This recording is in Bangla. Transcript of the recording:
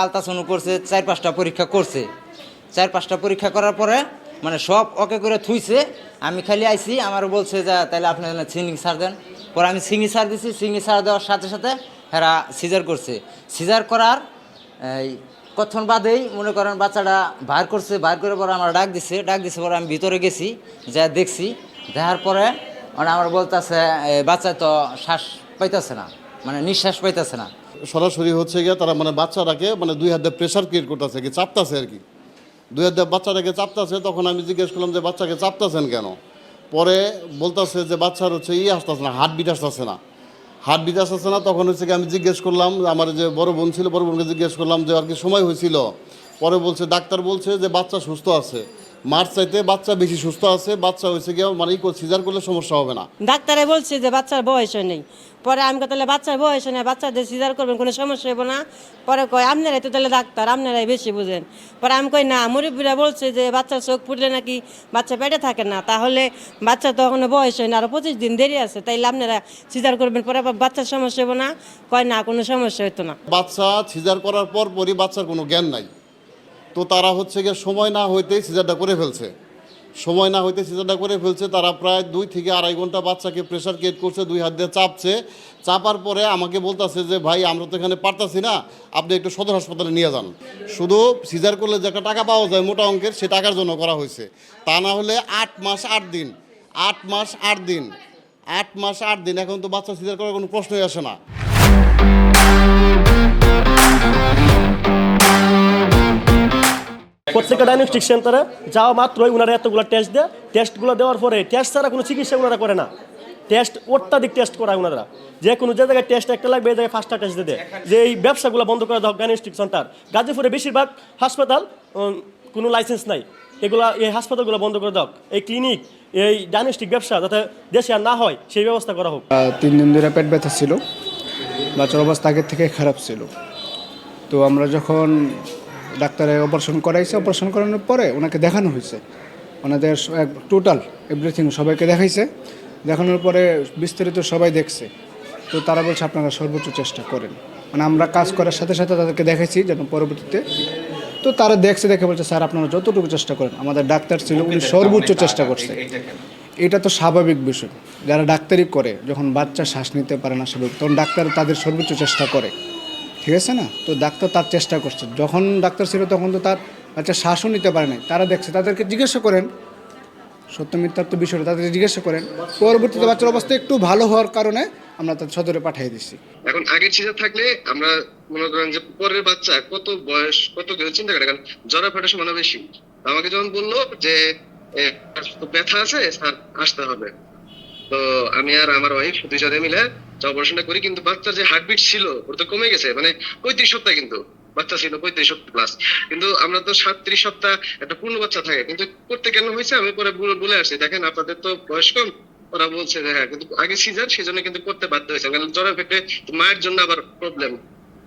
আলট্রাসাউন্ড করছে, 4-5টা পরীক্ষা করছে। 4-5টা পরীক্ষা করার পরে মানে সব ওকে করে থুইছে। আমি খালি আইছি, আমার বলছে যে তাহলে আপনি সিঙ্গি সার দেন। পরে আমি সিঙ্গি সার দিছি, সিঙ্গি সার দেওয়ার সাথে সাথে এরা সিজার করছে। সিজার করার এই কতক্ষণ বাদেই মনে করেন বাচ্চাটা বার করছে, বার করে পরে আমার ডাক দিছে পরে আমি ভিতরে গেছি, যা দেখছি, দেখার পরে মানে আমার বলতেছে বাচ্চা তো শ্বাস পাইতেছে না, মানে নিঃশ্বাস পাইতেছে না। সরাসরি হচ্ছে গিয়ে তারা মানে বাচ্চাটাকে মানে দুই হাত দিয়ে প্রেশার ক্রিয়েট করতেছে, কি চাপতাছে আর কি, দুই হাত দিয়ে বাচ্চাটাকে চাপতাছে। তখন আমি জিজ্ঞেস করলাম যে বাচ্চাকে চাপতাছেন কেন? পরে বলতেছে যে বাচ্চার হচ্ছে আসতেছে না, হার্টবিট আসতেছে না, হার্টবিট আসতেছে না। তখন হচ্ছে কি আমি জিজ্ঞেস করলাম, আমার যে বড় বোন ছিল, বড় বোনকে জিজ্ঞেস করলাম যে আর কি সময় হয়েছিল। পরে বলছে ডাক্তার বলছে যে বাচ্চা সুস্থ আছে, মার চাইতে বাচ্চা বেশি সুস্থ আছে, বাচ্চা হয়েছে গিয়ে মানে সিজার করলে সমস্যা হবে না। ডাক্তারে বলছে যে বাচ্চার বয়স নেই। পরে আমি তাহলে বাচ্চার বয়স নেই, বাচ্চাদের সিজার করবেন, কোনো সমস্যা হবে না। পরে কয় আপনারাই তো তাহলে ডাক্তার, আপনারাই বেশি বুঝেন। পরে আমি কই না, মুরব্বীরা বলছে যে বাচ্চার চোখ ফুটলে নাকি বাচ্চা পেটে থাকে না, তাহলে বাচ্চা তো এখনো বয়স হয় না, আরও 25 দিন দেরি আছে, তাইলে আপনারা সিজার করবেন। পরে আবার বাচ্চার সমস্যা হবে না, কয় না কোনো সমস্যা হতো না। বাচ্চা সিজার করার পরই বাচ্চার কোনো জ্ঞান নাই, তো তারা হচ্ছে গিয়ে সময় না হইতেই সিজারটা করে ফেলছে। সময় না হইতে সিজারটা করে ফেলছে। তারা প্রায় 2 থেকে আড়াই ঘন্টা বাচ্চাকে প্রেশার ক্রিয়েট করছে, 2 হাত দিয়ে চাপছে। চাপার পরে আমাকে বলতেছে যে ভাই আমরা তো এখানে পারতাছি না, আপনি একটু সদর হাসপাতালে নিয়ে যান। শুধু সিজার করলে যে একটা টাকা পাওয়া যায় মোটা অঙ্কের, সে টাকার জন্য করা হয়েছে। তা না হলে 8 মাস 8 দিন, 8 মাস 8 দিন, 8 মাস 8 দিন, এখন তো বাচ্চা সিজার করার কোনো প্রশ্নই আসে না। প্রত্যেকটা ডায়াগনস্টিক সেন্টারে যাওয়া মাত্রই ওনারা এতগুলো টেস্ট দেয়। টেস্টগুলো দেওয়ার পরে টেস্ট ছাড়া কোনো চিকিৎসা ওনারা করে না। টেস্ট অত্যাধিক টেস্ট করায় ওনারা, যে কোনো যে জায়গায় টেস্ট একটা লাগবে এই জায়গায় 5টা টেস্ট দিয়ে দেয়। যে এই ব্যবসাগুলো বন্ধ করে দেওয়া ডায়াগনস্টিক সেন্টার। গাজীপুরে বেশিরভাগ হাসপাতাল কোনো লাইসেন্স নাই, এই হাসপাতালগুলো বন্ধ করে দাও। এই ক্লিনিক, এই ডায়াগনস্টিক ব্যবসা যাতে দেশে আর না হয় সেই ব্যবস্থা করা হোক। 3 দিন ধরে পেট ব্যথা ছিল, বাচ্চার অবস্থা আগের থেকে খারাপ ছিল। তো আমরা যখন ডাক্তারে অপারেশন করাইছে, অপারেশন করানোর পরে ওনাকে দেখানো হয়েছে, ওনাদের টোটাল এভরিথিং সবাইকে দেখাইছে। দেখানোর পরে বিস্তারিত সবাই দেখছে। তো তারা বলছে আপনারা সর্বোচ্চ চেষ্টা করেন, মানে আমরা কাজ করার সাথে সাথে তাদেরকে দেখাইছি যেন পরবর্তীতে। তো তারা দেখে বলছে স্যার আপনারা যতটুকু চেষ্টা করেন। আমাদের ডাক্তার ছিল, উনি সর্বোচ্চ চেষ্টা করছে। এটা তো স্বাভাবিক বিষয়, যারা ডাক্তারি করে যখন বাচ্চা শ্বাস নিতে পারে না স্বাভাবিক, তখন ডাক্তার তাদের সর্বোচ্চ চেষ্টা করে, ঠিক আছে না? তো ডাক্তার তার চেষ্টা করছে। যখন ডাক্তার ছিল তখন তো তার বাচ্চা শ্বাসও নিতে পারে নাই, তারা দেখছে, তাদেরকে জিজ্ঞাসা করেন, সত্য মিথ্যার তো বিষয়টা তাদেরকে জিজ্ঞাসা করেন। পরবর্তীতে বাচ্চার অবস্থা একটু ভালো হওয়ার কারণে আমরা তাদের সদরে পাঠিয়ে দিচ্ছি। এখন আগের সিজার থাকলে আমরা মনে করেন যে পরের বাচ্চা কত বয়স কত কিছু চিন্তা করে, কারণ জ্বর ফাটার সম্ভাবনা বেশি। আমাকে যখন বললো যে ব্যথা আছে স্যার আসতে হবে, তো আমি আর আমার ওয়াইফ দুইজনে মিলে অপারেশনটা করি। কিন্তু বাচ্চার যে হার্টবিট ছিল ওটা তো কমে গেছে, মানে 35 সপ্তাহ কিন্তু বাচ্চা ছিল, 35 সপ্তাহ প্লাস। কিন্তু আমরা তো 37 সপ্তাহ একটা পূর্ণ বাচ্চা থাকে, কিন্তু করতে কেন হয়েছে আমি পরে বলে আসছি, দেখেন আপনাদের তো বয়স কম। ওরা বলছে যে হ্যাঁ, কিন্তু আগে সিজার, সেজন্য কিন্তু করতে বাধ্য হয়েছে, কারণ জ্বরের ক্ষেত্রে মায়ের জন্য আবার প্রবলেম।